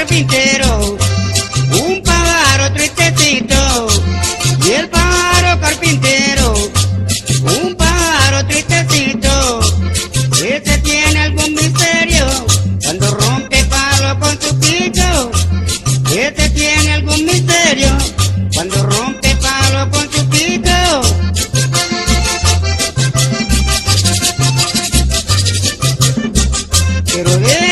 carpintero, un pájaro tristecito. Y el pájaro carpintero, un pájaro tristecito. Ese tiene algún misterio cuando rompe palo con su pico. Ese tiene algún misterio cuando rompe palo con su pico. Pero